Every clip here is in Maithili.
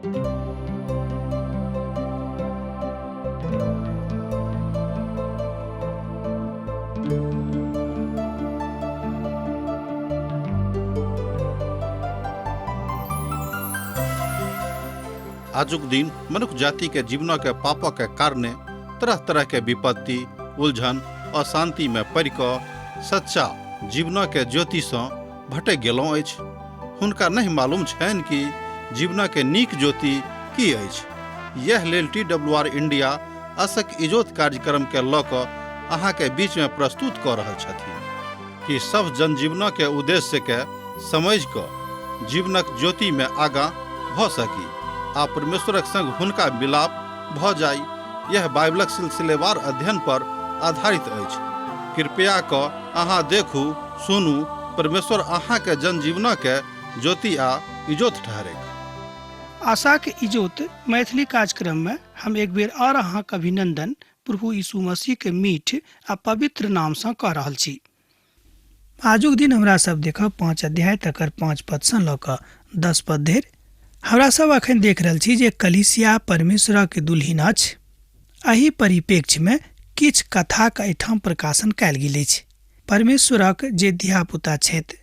आजुक दिन मनुष्य जाति के जीवन के पाप के कारणे तरह तरह के विपत्ति, उलझन, अशांति में पड़ कऽ सच्चा जीवन के ज्योति सँ भटक गेलहुँ अछि। हुनका नहीं मालूम छनि कि जीवन के नीक ज्योति की अछि। यह लेल TWR इंडिया असक इजोत कार्यक्रम के लऽ कऽ अहाँ के बीच में प्रस्तुत कऽ रहल छथिन कि सब जनजीवन के उद्देश्य के समझ कऽ जीवनक ज्योति में आगाँ भऽ सकी आ परमेश्वरक संग हुनका मिलाप भऽ जाय। यह बाइबलक सिलसिलेवार अध्ययन पर आधारित अछि। कृपया कऽ अहाँ देखू, सुनू, परमेश्वर अहाँ के जनजीवन के ज्योति आ इजोत ठहरेक। आशा के इजोत मैथिली कार्यक्रम में हम एक बेर और अहाँ के अभिनंदन प्रभु यीशु मसीह के मीठ आ पवित्र नाम से कऽ रहल छी। आजुक दिन हमरा सब देखब 5 अध्याय तकर 5 पद से लऽ कऽ 10 पद धरि। हमरा सब अखन देख रहल छी जे कलीसिया परमेश्वर के दुल्हिन अछि। एहि परिप्रेक्ष्य में किछ कथा के एठाम प्रकाशन कयल गेल अछि। परमेश्वरक जे धियापुता छथि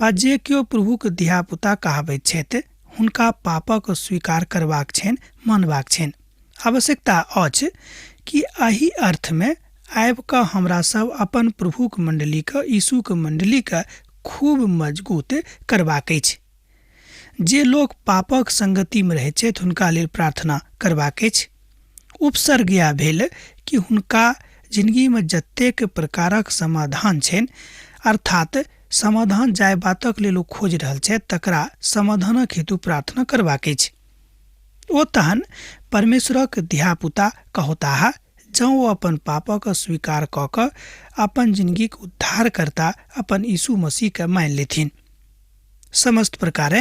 वा जे केओ प्रभुक धियापुता कहाबैत छथि, हुनका पापक स्वीकार करबाक छनि, मानबाक छनि। आवश्यकता अछि कि एहि अर्थ में आबि कऽ हमरा सब अपन प्रभुक मंडली के, यीशुक मंडली के खूब मजबूत करबाक अछि। जे लोग पापक संगति में रहै छथि हुनका लेल प्रार्थना करबाक अछि। उपसर्ग इएह भेल कि हुनका जिंदगी में जतेक प्रकारक समाधान छनि, अर्थात समाधान जाय बातक लेल ओ खोज रहल छथि, तकरा समाधानक हेतु प्रार्थना करबाक अछि। ओ तहन परमेश्वरक धियापुता कहोताह जँ ओ अपन पापक स्वीकार कऽ कऽ अपन जिंदगी के उद्धारकर्ता अपन यीशु मसीह के मानि लेथिन। समस्त प्रकारे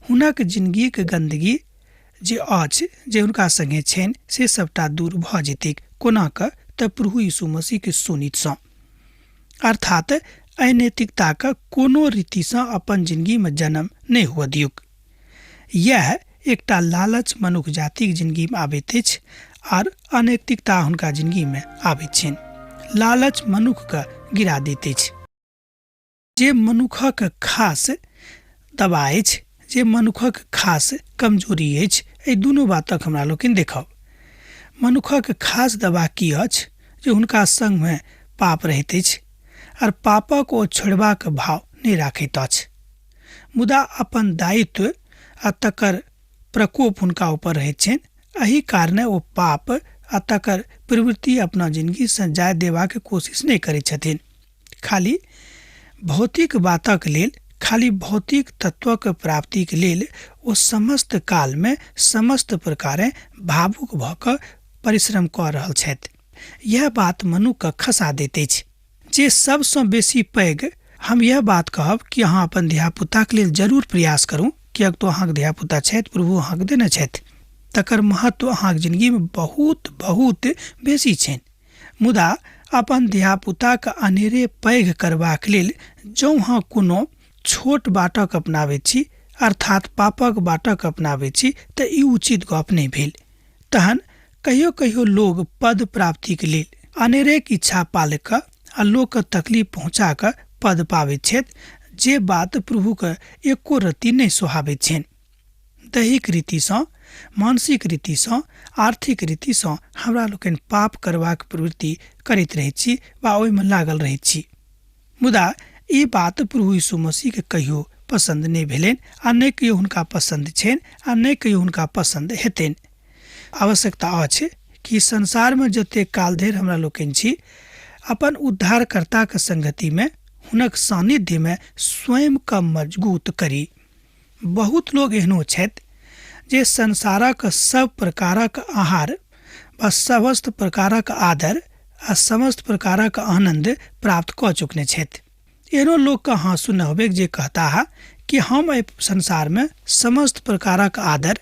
हुनक जिंदगी के गंदगी जे अछि, जे हुनका संगे छनि, से सबटा दूर भऽ जेतैक। कोना कऽ तऽ प्रभु यीशु मसीह के सुनित सँ, अर्थात अनैतिकता के कोनो रीति सँ अपन जिंदगी में जन्म नहीं हुअ दियौक। यह एकटा लालच मनुष्य जातिक जिंदगी में आबैत अछि और अनैतिकता हुनका जिंदगी में आबैत छनि। लालच मनुष्य के गिरा दैत अछि। जे मनुष्यक खास दबा अछि, जे मनुष्यक खास कमजोरी अछि, एहि दुनू बातक हमरा लोकनि देखब। मनुष्यक खास दबा की अछि? जे हुनका संग में पाप रहैत अछि और पापक ओ छोड़बाक भाव नहीं राखैत अछि, मुदा अपन दायित्व आ तकर प्रकोप हुनका ऊपर रहैत छनि। एहि कारणे ओ पाप आ तकर प्रवृत्ति अपना जिंदगी से जाय देबाक कोशिश नहीं करैत छथिन। खाली भौतिक बातक लेल, खाली भौतिक तत्वक प्राप्ति के लेल ओ समस्त काल में समस्त प्रकारे भावुक भऽ कऽ परिश्रम कऽ रहल छथि। यह बात मनुष्य के खसा दैत अछि। जे सबसँ बेसी पैघ हम यह बात कहब कि अहाँ अपन धियापुता के लेल जरूर प्रयास करू, किएक तो अहाँके धियापुता छथि, प्रभु अहाँके देने छथि, तकर महत्व अहाँके जिंदगी में बहुत बहुत बेसी छनि। मुदा अपन धियापुता के अनेरे पैघ करबाक लेल जँ अहाँ कोनो छोट बाटक अपनाबैत छी, अर्थात पापक बाटक अपनाबैत छी, तऽ ई उचित गप नहीं भेल। तहन कहियो कहियो लोग पद प्राप्ति के लेल अनेरेक इच्छा पाल कऽ आ लोक के तकलीफ पहुँचा कऽ पद पाबैत छथि, जे बात प्रभु के एको रत्ती नहीं सोहाबैत छनि। दैहिक रीति सँ, मानसिक रीति सँ, आर्थिक रीति सँ हमरा लोकनि पाप करबाक प्रवृत्ति करैत रहैत छी वा ओहिमे लागल रहैत छी। मुदा ई बात प्रभु यीशु मसीह के कहियो पसंद नहीं भेलनि आ नहीं कहियो हुनका पसंद छनि आ नहीं कहियो हुनका पसंद हेतनि। आवश्यकता अछि कि संसार में जते काल धरि हमरा लोकनि छी, अपन उद्धारकर्ता के संगति में, हुनक सानिध्य में स्वयं का मजबूत करी। बहुत लोग एहनो छथि जे संसारक सब प्रकारक आहार व समस्त प्रकारक आदर आ समस्त प्रकारक आनंद प्राप्त कऽ चुकने छथि। एहनो लोग का अहाँ सुनबै जे कहता है कि हम एहि संसार में समस्त प्रकारक आदर,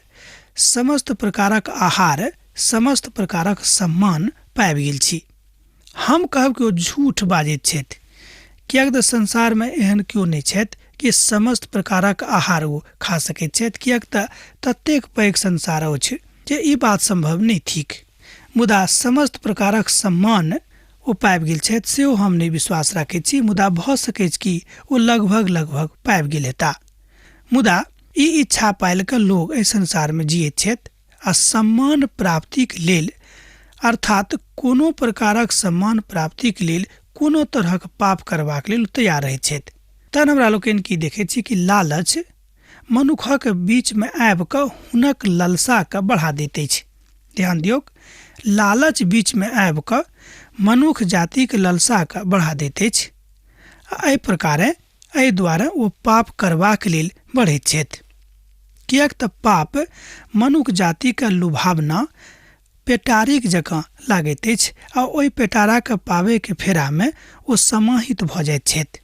समस्त प्रकारक आहार, समस्त प्रकारक सम्मान पाबि गेल छी। हम कहब कि ओ झूठ बाजैत छथि, किएक तऽ संसार में एहन केओ नहीं छथि कि समस्त प्रकारक आहार ओ खा सकैत छथि, किएक तऽ ततेक पैघ संसार अछि जे ई बात संभव नहि थिक। मुदा समस्त प्रकारक सम्मान ओ पाबि गेल छथि सेहो हम नहि विश्वास राखैत छी, मुदा भऽ सकैत कि ओ लगभग पाबि गेल हेताह। मुदा ई इच्छा पालि कऽ लोग एहि संसारमे जियैत छथि आ सम्मान प्राप्तिक लेल, अर्थात कोनो प्रकारक सम्मान प्राप्तिक लेल कोनो तरहक पाप करबाक लेल तैयार रहैत छथि। तहन हमरा लोकनि की देखैत छी कि लालच मनुखक बीचमे आबि कऽ हुनक लालसाके बढ़ा दैत अछि। ध्यान दियौ, लालच बीचमे आबि कऽ मनुख जातिक लालसाके बढ़ा दैत अछि। एहि प्रकारे एहि दुआरे ओ पाप करबाक लेल बढ़ैत छथि, किएक तऽ पाप मनुख जातिके लुभावना पेटारीक जकाँ लागैत अछि आ ओहि पेटाराके पाबैके फेरामे ओ समाहित भऽ जाइत छथि।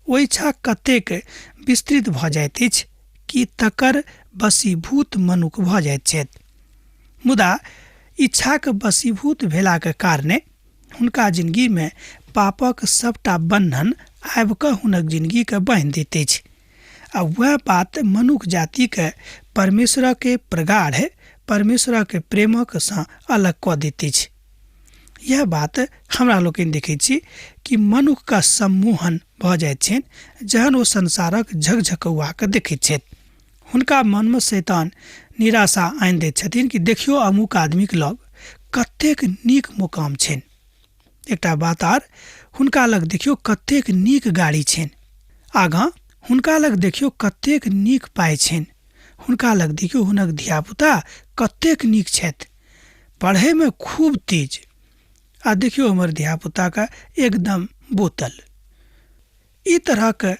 ओ इच्छा कतेक विस्तृत भऽ जाइत अछि कि तकर वशीभूत मनुख भऽ जाइत छथि। मुदा इच्छाके वशीभूत भेलाके कारणे हुनका जिन्दगीमे पापक सबटा बन्धन आबि कऽ हुनक जिन्दगीके बान्हि दैत अछि आ वएह बात मनुख जातिके परमेश्वरके प्रगाढ़ परमेश्वरके प्रेमक सँ अलग कऽ दैत अछि। यह बात हमरा लोकनि देखैत छी कि मनुखके सम्मोहन भऽ जाइत छनि जहन ओ संसारक झकझकौआके देखैत छथि। हुनका मनमे शैतान निराशा आनि दैत छथिन कि देखियौ अमुक आदमीके लग कतेक नीक मुकाम छनि, एकटा बात आर हुनका लग देखियौ कतेक नीक गाड़ी छनि, आगाँ हुनका लग देखियौ कतेक नीक पाइ छनि, हुनका लग देखियौ हुनक धियापुता कतेक नीक छथि, पढ़ैमे खूब तेज, आ देखियौ हमर धियापुताके एकदम बोतल। ई तरहके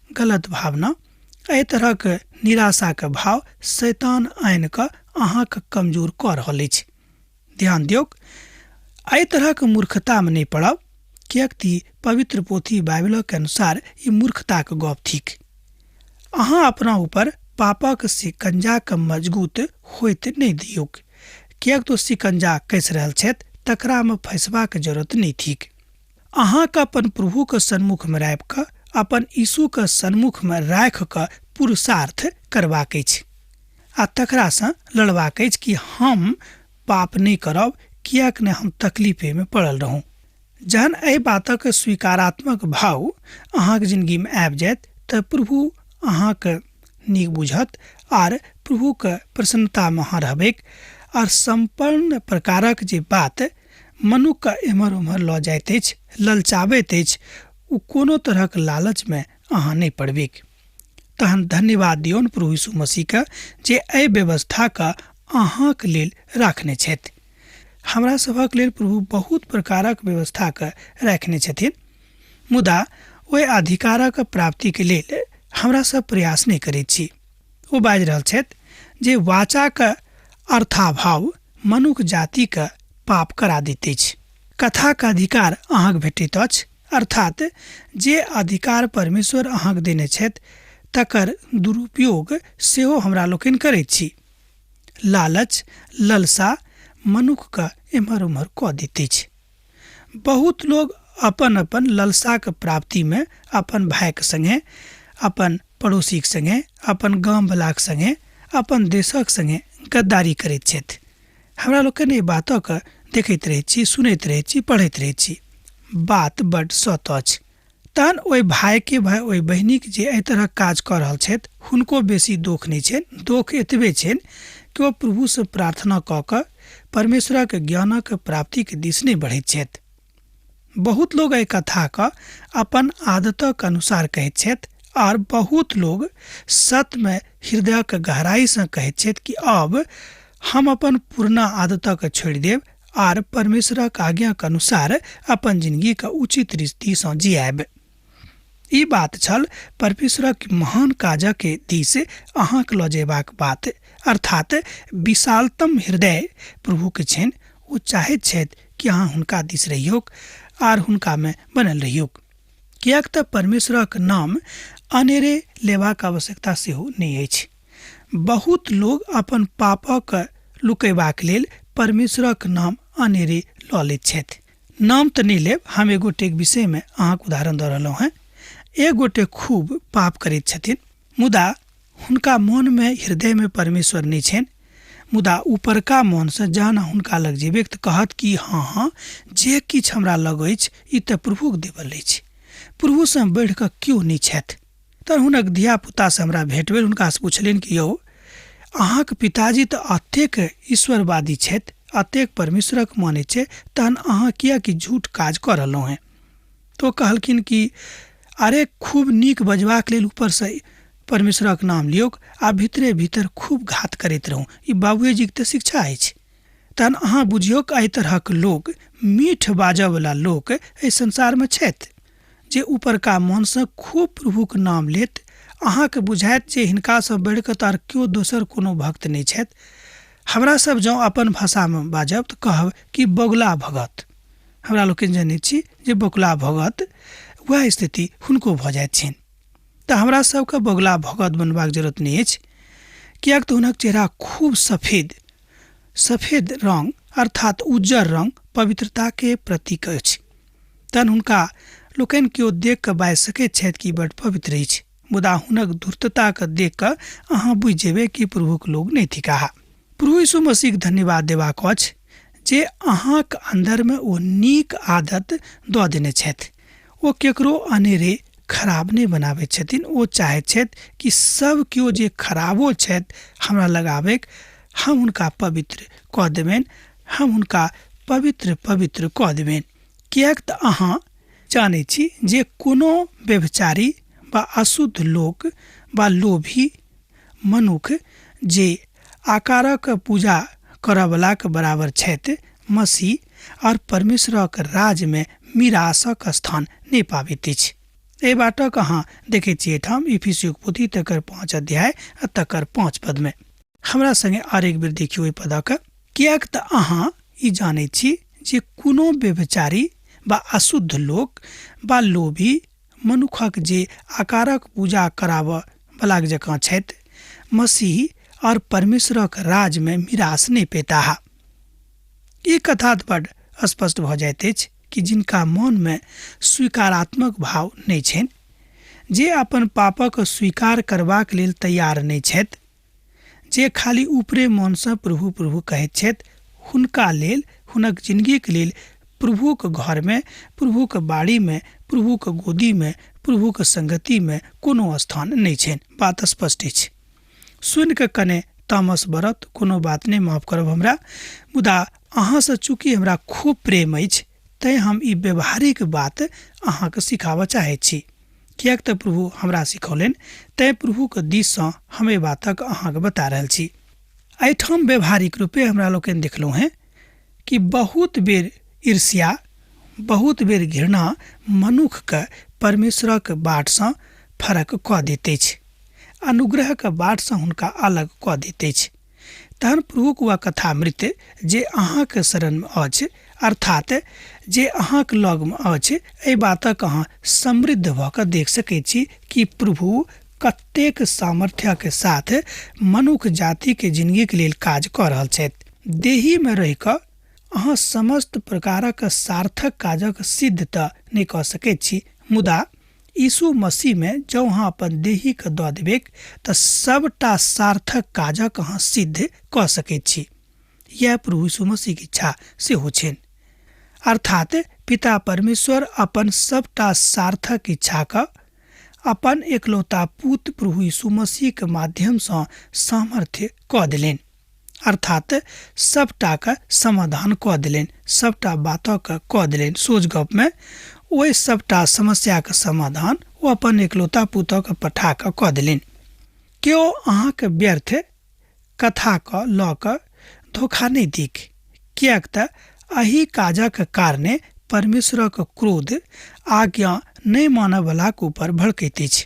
गलत भावना, एहि तरहके निराशाके भाव शैतान आनि कऽ अहाँके कमजोर कऽ रहल अछि। ध्यान दियौ, एहि तरहके मूर्खतामे नहि पड़ब, किएक कि पवित्र पोथी बाइबलके अनुसार ई मूर्खताके गप थिक। अहाँ अपना ऊपर पापक शिकंजाके मजगूत होइत नहि दियौ, किएक तो शिकंजा कसि रहल छथि तकरामे फँसबाक जरूरत नहि थिक। अहाँके अपन प्रभुके सन्मुखमे राखि कऽ, अपन यीशुके सन्मुखमे राखि कऽ पुरुषार्थ करबाक अछि आ तकरासँ लड़बाक अछि कि हम पाप नहि करब, किएक नहि हम तकलीफेमे पड़ल रहूँ। जहन एहि बातक स्वीकारात्मक भाव अहाँके जिन्दगीमे आबि जायत तऽ प्रभु अहाँके नीक बुझत आर प्रभुके प्रसन्नतामे अहाँ रहबै आर सम्पूर्ण प्रकारक जे बात मनुखके एम्हर ओम्हर लऽ जाइत अछि, ललचाबैत अछि, ओ कोनो तरहक लालचमे अहाँ नहि पड़बै। तहन धन्यवाद दियौन प्रभु यीशु मसीहके जे एहि व्यवस्थाके अहाँके लेल राखने छथि। हमरा सभक लेल प्रभु बहुत प्रकारक व्यवस्थाके राखने छथिन, मुदा ओहि अधिकारक प्राप्तिके लेल हमरा सब प्रयास नहि करैत छी। ओ बाजि रहल छथि जे वाचाके अर्थाभाव मनुख जातिके पाप करा दैत अछि। कथाके अधिकार अहाँके भेटैत अछि, अर्थात जे अधिकार परमेश्वर अहाँके देने छथि तकर दुरुपयोग सेहो हमरा लोकनि करैत छी। लालच ललसा मनुखके एम्हर ओम्हर कऽ दैत अछि। बहुत लोग अपन अपन ललसाके प्राप्तिमे अपन भाइके सङ्गे, अपन पड़ोसीके सङ्गे, अपन गामवलाके सङ्गे, अपन देशक सङ्गे गद्दारी करैत छथि। हमरा लोकनि एहि बातके देखैत रहैत छी, सुनैत रहैत छी, पढ़ैत रहैत छी। बात बड्ड सत अछि। तहन ओहि भाइके ओहि बहिनीके जे एहि तरह काज कऽ रहल छथि हुनको बेसी दोष नहि छनि। दोष एतबे छनि कि ओ प्रभुसँ प्रार्थना कऽ कऽ परमेश्वरके ज्ञानक प्राप्तिके दिस नहि बढ़ैत छथि। बहुत लोग एहि कथाके अपन आदतक अनुसार कहैत छथि और बहुत लोग सतमे हृदयक गहराइसँ कहैत छथि कि अब हम अपन पुरना आदतक छोड़ि देब आर परमेश्वरक आज्ञाके अनुसार अपन जिंदगीके उचित रीतिसँ जियाब। ई बात छल परमेश्वरक महान काजके दिस अहाँके लऽ जेबाक बात, अर्थात विशालतम हृदय प्रभुके छनि। ओ चाहैत छथि कि अहाँ हुनका दिस रहियौ आर हुनकामे बनल रहियौ, किएक तऽ परमेश्वरक नाम अनेरे लेबाक आवश्यकता सेहो नहि अछि। बहुत लोग अपन पापक लुकेबाक लेल परमेश्वरक नाम अनेरे लऽ लैत छथि। नाम तऽ नहि लेब, हम एगोटेक विषयमे अहाँके उदाहरण दऽ रहलहुँ हेँ। एक गोटे खूब पाप करैत छथिन, मुदा हुनका मन में हृदय में परमेश्वर नहीं छनि। मुदा ऊपरका मन से जहन हुनका लग जेबै तऽ कहत कि हाँ जे किछु हमरा लग अछि ई तऽ प्रभुक देवल अछि, प्रभु से बढ़ि कऽ केओ नहि छथि। तऽ हुनक धिया पुता से हमरा भेट भेल, हुनका से पुछलनि कि यौ अहाँक पिताजी तऽ अतेक ईश्वरवादी छथि, अतेक परमेश्वरक मानै छै, तहन अहाँ किया कि झूठ काज कऽ रहलहुँ हैं। तो कहलखिन कि अरे खूब नीक बजबाक लेल ऊपर से परमेश्वरक नाम लियौक आ भीतरे भीतर खूब घात करैत रहूँ, ई बाबुए जी के तऽ शिक्षा अछि। तहन अहाँ बुझियौ एहि तरहक लोग, मीठ बाजयवला लोक एहि संसारमे छथि, जे ऊपरका मनसँ खूब प्रभुक नाम लेत। अहाँके बुझायत जे हिनकासँ बढ़ि कऽ तऽ केओ दोसर कोनो भक्त नहि छथि। हमरा सब जँ अपन भाषामे बाजब तऽ कहब कि बगुला भगत। हमरा लोकनि जनैत छी जे बगुला भगत वएह स्थिति हुनको भऽ जाइत छनि। तऽ हमरा सबके बगुला भगत बनबाक जरूरत नहि अछि, किएक तऽ हुनक चेहरा खूब सफेद रंग अर्थात उज्जर रंग पवित्रताके प्रतीक अछि। तहन हुनका लोकनि केओ देख कऽ बाजि सकैत छथि कि बड्ड पवित्र अछि, मुदा हुनक धूर्तताके देख कऽ अहाँ बुझि जेबै कि प्रभुक लोग नहि थिकाह। प्रभु यीशु मसीहके धन्यवाद देबाक अछि जे अहाँक अन्दरमे ओ नीक आदत दऽ देने छथि। ओ केकरो अनेरे खराब नहि बनाबैत छथिन। ओ चाहैत छथि कि सब केओ जे खराबो छथि हमरा लग आबैक, हम हुनका पवित्र कऽ देबनि, हम हुनका पवित्र कऽ देबनि। किएक तऽ अहाँ जानै छी जे कोनो व्यभिचारी वा अशुद्ध लोक वा लोभी मनुख जे आकारक पूजा करयवलाक बराबर छथि, मसीह और परमेश्वरक राज में मीरासक स्थान नहीं पाबैत अछि। एहि बातक अहाँ देखैत छियै ठाम इफिसियोक पोथी तकर 5 अध्याय आ तकर 5 पद में। हमरा संगे और एक बेर देखियौ एहि पदक। किएक तऽ अहाँ ई जानैत छी जे कोनो व्यभिचारी वा अशुद्ध लोक वा लोभी मनुखक जे आकारक पूजा कराबयवला जकाँ छथि, मसीह और परमेश्वरक राज में मीरास नहीं पेताह। ई कथा बड्ड स्पष्ट भऽ जाइत अछि कि जिनका मन में स्वीकारात्मक भाव नहीं छनि, जे अपन पापक स्वीकार करबाक लेल तैयार नहीं छथि, जे खाली ऊपरे मन से प्रभु प्रभु कहैत छथि, हुनका लेल, हुनक जिंदगीक लेल प्रभुक घर में, प्रभुक बाड़ी में, प्रभुक गोदी में, प्रभुक संगति में कोनो स्थान नहीं छनि। बात स्पष्ट अछि। सुनि कऽ कने तामस बरत, कोनो बात नहीं, माफ करब हमरा, मुदा अहाँ से चूँकि हमरा खूब प्रेम अछि तैं हम ई व्यवहारिक बात अहाँके सिखाबऽ चाहैत छी। किएक तऽ प्रभु हमरा सिखौलनि, तैं प्रभुके दिससँ हम एहि बातक अहाँके बता रहल छी। एहिठाम व्यवहारिक रूपे हमरा लोकनि देखलहुँ हैं कि बहुत बेर ईर्ष्या, बहुत बेर घृणा मनुखके परमेश्वरक बाटसँ फरक कऽ दैत अछि, अनुग्रहके बाटसँ हुनका अलग कऽ दैत अछि। तहन प्रभुक वा कथामृत जे अहाँके शरणमे अछि, अर्थात जे अहाँके लगमे अछि, एहि बातक अहाँ समृद्ध भऽ कऽ देख सकैत छी कि प्रभु कतेक सामर्थ्यके साथ मनुख जातिके जिंदगीके लेल काज कऽ रहल छथि। देहीमे रहि कऽ अहाँ समस्त प्रकारक सार्थक काजक सिद्ध तऽ नहि कऽ सकैत छी, मुदा यीशु मसीह में जँ अहाँ अपन देही के दऽ देबै तऽ सबटा सार्थक काजक अहाँ सिद्ध कऽ सकैत छी। यह प्रभु यीशु मसीह की इच्छा सेहो छनि। अर्थात पिता परमेश्वर अपन सबटा सार्थक इच्छाके अपन एकलौता पुत्र प्रभु यीशु मसीह के माध्यम से सामर्थ्य कऽ देलनि, अर्थात सबटाके समाधान कऽ देलनि, सबटा बातक कऽ देलनि। सोझ गप में ओहि सबटा समस्याके समाधान ओ अपन एकलौता पुत्रके पठा कऽ देलनि। केओ अहाँके व्यर्थ कथाके लऽ कऽ धोखा नहीं दीक, किएक तऽ एहि काजक कारणे परमेश्वरक क्रोध आज्ञा नहीं मानयवलाक ऊपर भड़कैत अछि,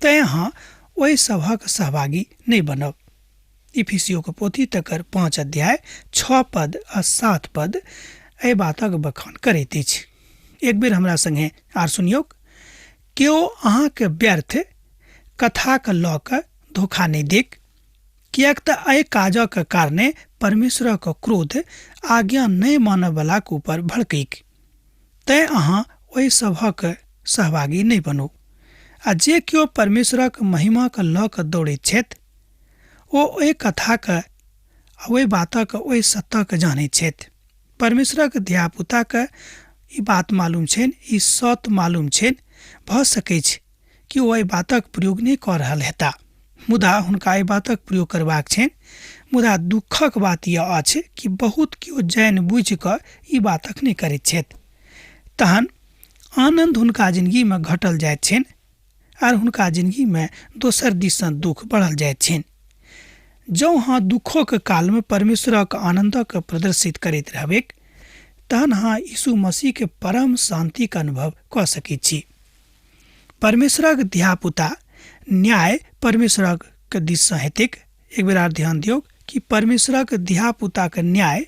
तैं अहाँ ओहि सभक सहभागी नहीं बनब। इफिसियोके पोथी तकर 5 अध्याय 6 पद आ 7 पद एहि बातक बखान करैत अछि। एक बेर हमरा संगे आर सुनियौ। केओ अहाँके व्यर्थ कथाके लऽ कऽ धोखा नहीं देक, किएक तऽ एहि काजक कारणे परमेश्वरक क्रोध आज्ञा नहीं मानयवलाक ऊपर भड़कैक, तैं अहाँ ओहि सभक सहभागी नहीं बनू। आ जे केओ परमेश्वरक महिमा के लऽ कऽ दौड़ैत छथि ओ ओहि कथाक ओहि बातक ओहि सत्यक जानैत छथि। परमेश्वरक धियापुताके ई बात मालूम छनि, ई सत्य मालूम छनि। भऽ सकैत छै कि ओ एहि बातक प्रयोग नहि कऽ रहल हेता, मुदा हुनका एहि बातक प्रयोग करबाक छनि। मुदा दुखक बात यह अछि कि बहुत केओ जानि बुझि कऽ ई बातक नहि करैत छथि। तहन आनन्द हुनका जिन्दगीमे घटल जाइत छनि आर हुनका जिन्दगीमे दोसर दिससँ दुख बढ़ल जाइत छनि। जँ अहाँ दुखोके कालमे परमेश्वरक आनन्दक प्रदर्शित करैत रहबै तहन अहाँ यीशु मसीहके परम शान्तिके अनुभव कऽ सकैत छी। परमेश्वरक धियापुता न्याय परमेश्वरक दिससँ हेतैक। एक बेर आर ध्यान दियौ कि परमेश्वरक धियापुताके न्याय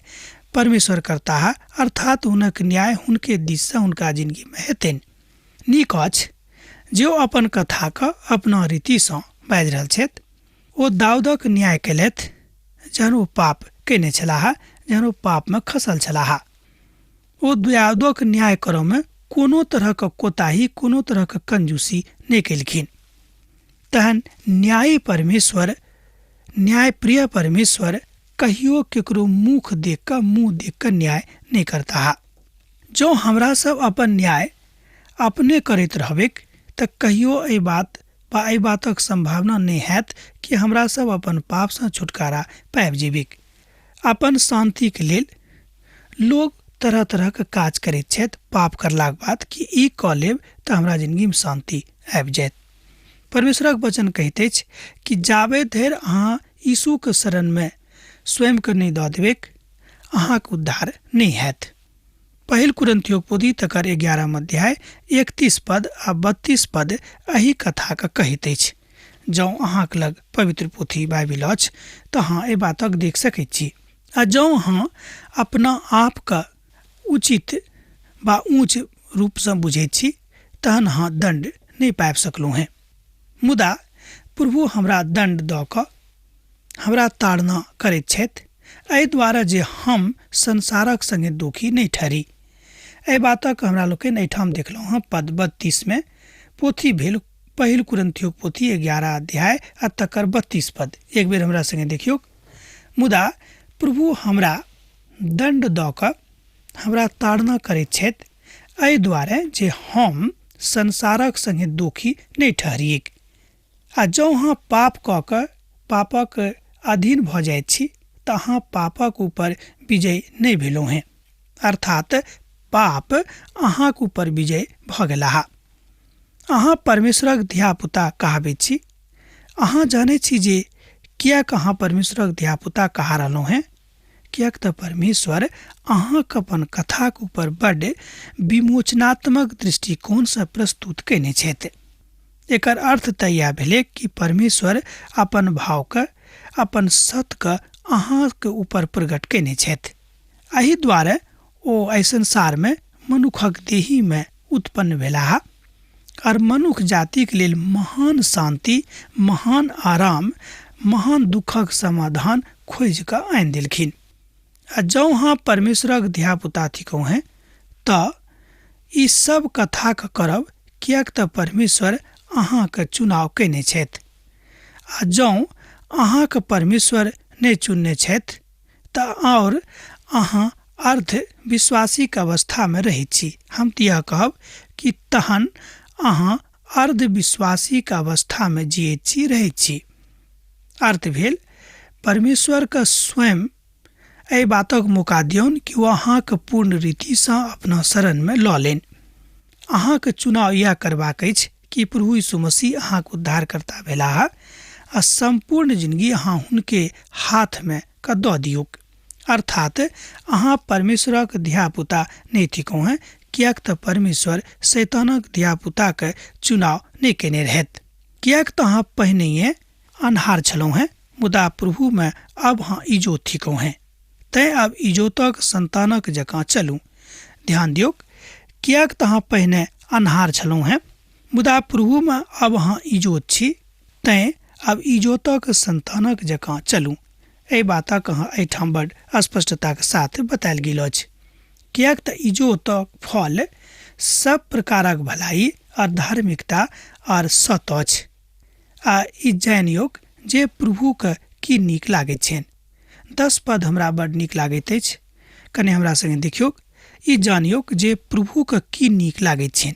परमेश्वर करता है, अर्थात हुनक न्याय हुनके दिससँ हुनका जिन्दगीमे हेतनि। नीक अछि जे ओ अपन कथाके अपना रीतिसँ बाजि रहल छथि। ओ दाऊदक न्याय केलथि जहन ओ पाप कयने छलाह, जहन ओ पापमे खसल छलाह। ओ दाऊदक न्याय करयमे कोनो तरहक कोताही, कोनो तरहक कंजूसी नहि केलखिन। तहन न्यायी परमेश्वर, न्यायप्रिय परमेश्वर कहियो केकरो मुँह देख कऽ न्याय नहीं करता है। जो हमरा सब अपन न्याय अपने करैत रहबै तऽ कहियो एहि बातक संभावना नहीं हैत कि हमरा सब अपन पापसँ छुटकारा पाबि जेबै। अपन शांतिके लेल लोग तरह तरहके काज करैत छथि पाप करलाक बाद कि ई कऽ लेब तऽ हमरा जिन्दगीमे शांति आबि जायत। परमेश्वरक वचन कहैत अछि कि जाबे धरि अहाँ यीशुके शरणमे स्वयंके नहीं दऽ देबै अहाँके उद्धार नहीं हैत। पहिल कुरिन्थियों पोथी तकर 11 अध्याय 31 पद आ 32 पद एही कथाके कहैत अछि। जँ अहाँके लग पवित्र पोथी बाइबिल अछि तऽ अहाँ एहि बातक देख सकैत छी। आ जँ अहाँ अपना आपके उचित बा ऊँच रूपसँ बुझैत छी तहन अहाँ दण्ड नहीं पाबि सकलहुँ हैं। मुदा प्रभु हमरा दण्ड दऽ कऽ हमरा ताड़ना करैत छथि, एहि दुआरे जे हम संसारक संगे दुखी नहीं ठहरी। एहि बातक हमरा लोकनि एहिठाम देखलहुँ हँ पद 32 में। पोथी भेल पहिल कुरिन्थियों पोथी 11 अध्याय आ तकर 32 पद। एक बेर हमरा संगे देखियौ। मुदा प्रभु हमरा दण्ड दऽ कऽ हमरा ताड़ना करैत छथि, एहि दुआरे जे हम संसारक संगे दुखी नहीं ठहरियै। आ जँ अहाँ पाप कऽ कऽ पापक अधीन भऽ जाइत छी तऽ अहाँ पापक ऊपर विजय नहीं भेलहुँ हैं, अर्थात पाप अहाँके ऊपर विजय भऽ गेलाह। अहाँ परमेश्वरक धियापुता कहाबैत छी। अहाँ जानै छी जे किएक अहाँ परमेश्वरक धियापुता कहा रहलहुँ हैं, किएक तऽ परमेश्वर अहाँके अपन कथाके ऊपर बड्ड विमोचनात्मक दृष्टिकोणसँ प्रस्तुत कयने छथि। एकर अर्थ तऽ यह भेलै कि परमेश्वर अपन भावके, अपन सत्यके अहाँके ऊपर प्रकट कयने छथि। एहि दुआरे ओ एहि संसारमे मनुखक देहीमे उत्पन्न भेलाह और मनुख जातिके लेल महान शांति, महान आराम, महान दुखक समाधान खोजि कऽ आनि देलखिन। आ जँ अहाँ परमेश्वरक धियापुता थिकहुँ हैं तऽ ई सब कथाके करब, किएक तऽ परमेश्वर अहाँके चुनाव कयने छथि। आ जँ अहाँके परमेश्वर नहीं चुनने छथि तऽ और अहाँ अर्ध विश्वासीके अवस्थामे रहैत छी। हम तऽ यह कहब कि तहन अहाँ अर्ध विश्वासीके अवस्थामे जियैत छी, रहैत छी। अर्थ भेल परमेश्वरके स्वयं एहि बातक मौका दियौन कि ओ अहाँके पूर्ण रीतिसँ अपना शरणमे लऽ लेन। अहाँके चुनाव यह करबाक अछि कि प्रभु यीशु मसीह अहाँके उद्धारकर्ता भेलाह आ संपूर्ण जिंदगी अहाँ हुनके हाथमे कऽ दऽ दियौ। अर्थात अहाँ परमेश्वरक धियापुता नहीं थिकहुँ हैं, किएक तऽ परमेश्वर शैतानक धियापुताके चुनाव नहीं केने रहथि। किएक तऽ अहाँ पहिनहिए अन्हार छलहुँ हैं, मुदा प्रभुमे अब अहाँ इजोत थिकहुँ हैं, तैँ अब इजोतक संतानक जकाँ चलू। ध्यान दियौ, किएक तऽ अहाँ पहिने अन्हार छलहुँ हैं, मुदा प्रभुमे अब अहाँ इजोत छी, तैँ अब इजोतक संतानक जकाँ चलू। एहि बातक अहाँ एहिठाम बड्ड स्पष्टताके साथ बतायल गेल अछि। किएक तऽ इजोतक फल सब प्रकारक भलाई और धार्मिकता और सत अछि। आ ई जान योग जे प्रभु के की नीक लागैत छनि। 10 पद हमरा बड नीक लागैत अछि, कने हमरा संगे देखियौ। ई जानियौ जे प्रभु के की नीक लागैत छनि।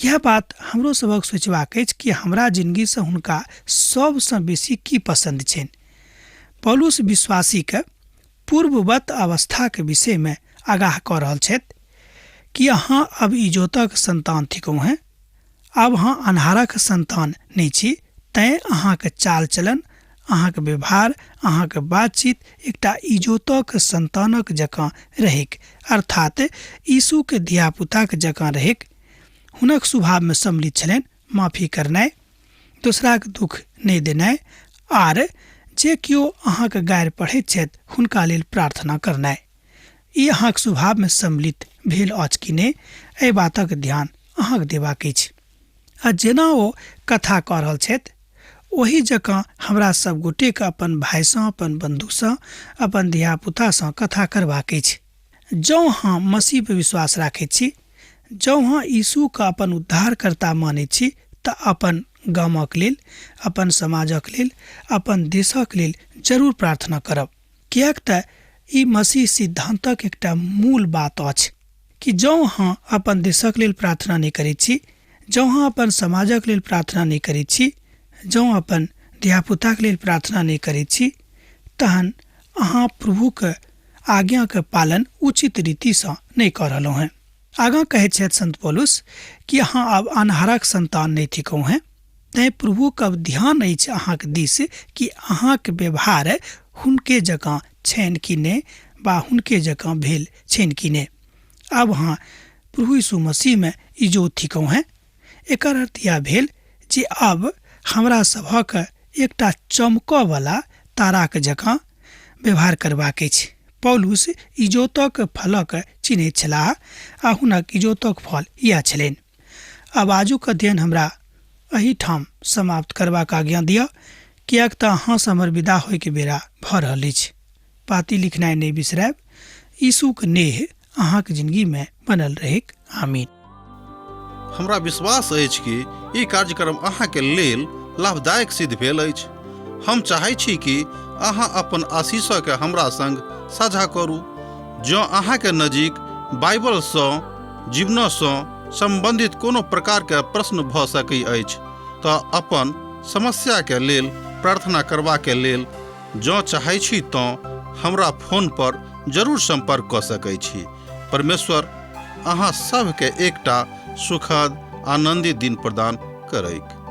यह बात हमरो सबक सोचबाक अछि कि हमरा जिंदगी से हुनका सबसँ बेसी की पसंद छनि। पौलुस विश्वासी के पूर्ववत अवस्था के विषय में आगाह कऽ रहल छथि कि अहाँ अब इजोतक संतान थिकौ हैं। अब अहाँ अन्हारक संतान नहीं छी, तैं अहाँके चाल चलन, अहाँके व्यवहार, अहाँके बातचीत एकटा इजोतक संतानक जकाँ रहेक, अर्थात यीशु के धिया पुताक जकाँ रहेक। हुनक स्वभाव में सम्मिलित छलनि माफी करनाइ, दोसरा के दुख नहीं देनाइ, आर जे कियो अहाँके गारि पढ़ैत छथि हुनका लेल प्रार्थना करनाइ। ई अहाँके स्वभाव में सम्मिलित भेल अछि कि नहि, एहि बातक ध्यान अहाँके देबाक अछि। आ जेना ओ कथा कऽ रहल छथि ओही जकाँ हमरा सब गोटे के अपन भाइसँ, अपन बंधुसँ, अपन धिया पुतासँ कथा करबाक अछि। जँ अहाँ मसीह पर विश्वास राखैत छी, जँ अहाँ यीशु के अपन उद्धारकर्ता मानैत छी, तऽ अपन गामक लेल, अपन समाजक लेल, अपन देशक लेल जरूर प्रार्थना करब। किएक तऽ ई मसीह सिद्धांतक एकटा मूल बात अछि कि जँ अहाँ अपन देशक लेल प्रार्थना नहीं करैत छी, जँ अहाँ अपन समाजक लेल प्रार्थना नहीं करैत छी, जँ अपन धिया पुताक लेल प्रार्थना नहीं करैत छी, तहन अहाँ प्रभु के आज्ञा के पालन उचित रीतिसँ नहीं कऽ रहलहुँ हैं। आगाँ कहैत छथि संत पौलुस कि अहाँ अब अन्हारक संतान नहीं थिकौ हैं, तैं प्रभु के अब ध्यान अछि अहाँके दिस कि अहाँके व्यवहार हुनके जकाँ छनि कि नहि, बा हुनके जकाँ भेल छनि कि नहि। अब अहाँ प्रभु यीशु मसीह में इजोत थिकौ हैं। एकर अर्थ यह भेल जे अब हमरा सभक एकटा चमकऽ वाला ताराक जकाँ व्यवहार करबाक अछि। पौलुस इजोतक फलक चिन्हैत छलाह आ हुनक इजोतक फल इएह छलनि। आब आजुक अध्ययन हमरा एहिठाम समाप्त करबाक आज्ञा दिअ, किएक तऽ अहाँसँ हमर विदा होइके बेरा भऽ रहल अछि। पाती लिखनाइ नहि बिसरायब। यीशुक नेह अहाँके जिंदगी में बनल रहेक। आमीन। हमरा विश्वास अछि कि ई कार्यक्रम अहाँके लेल लाभदायक सिद्ध भेल अछि। हम चाहै छी कि अहाँ अपन आशीषके हमरा संग साझा करू। जँ अहाँके नजीक बाइबलसँ, जीवनसँ संबंधित कोनो प्रकारके प्रश्न भऽ सकैत अछि तऽ अपन समस्याके लेल प्रार्थना करबाके लेल जँ चाहै छी तऽ हमरा फोन पर जरूर संपर्क कऽ सकैत छी। परमेश्वर अहाँ सबके एकटा सुखद आनंदित दिन प्रदान करैक।